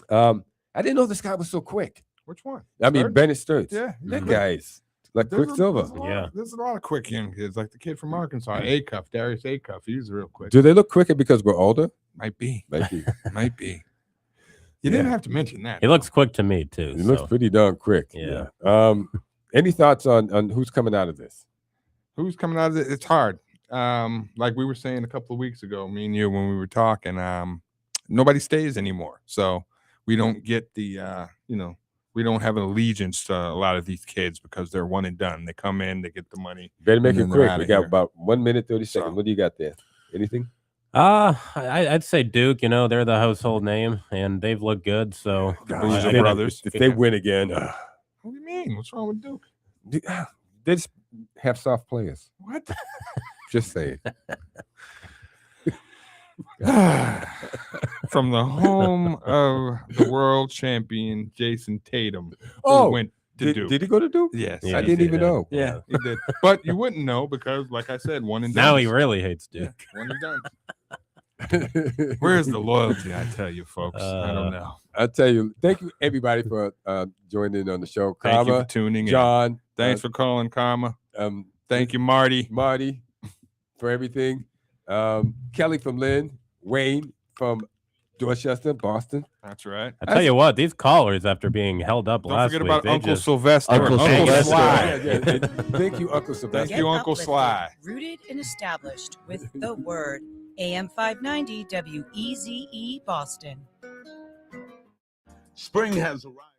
I didn't know this guy was so quick. Which one? I mean, Bennett Sturts. Yeah. That guy's like Quicksilver. There's a lot of quick young kids, like the kid from Arkansas, Acuff, Darius Acuff. He's real quick. Do they look quicker because we're older? Might be. Might be. You didn't have to mention that. He looks quick to me, too. He looks pretty darn quick. Yeah. Any thoughts on who's coming out of this? Who's coming out of it? It's hard. Like we were saying a couple of weeks ago, me and you, when we were talking, nobody stays anymore. So we don't get the, we don't have an allegiance to a lot of these kids because they're one and done. They come in, they get the money. Better make it quick. We got here. about 1 minute, 30 seconds. What do you got there? Anything? I'd say Duke. They're the household name, and they've looked good. So, brothers. If they win again, what do you mean? What's wrong with Duke? They just have soft players. What? Just saying. From the home of the world champion Jason Tatum, who went to Duke. Did he go to Duke? Yes, I didn't even know. Yeah, he did. But you wouldn't know because, like I said, one and done. Now he really hates Duke. One and done. Where's the loyalty? I tell you, folks. I don't know. I tell you, thank you everybody for joining in on the show. Thank you for tuning John, in. Thanks for calling, Karma. Thank you, Marty, for everything. Kelly from Lynn, Wayne from Dorchester, Boston. That's right. I tell you what, these callers, after being held up last week, don't forget about Uncle just... Sylvester. Uncle Sylvester. Sly. Thank you, Uncle Sylvester. Thank you, Uncle Sly. Rooted and established with the word. AM 590 WEZE Boston. Spring has arrived.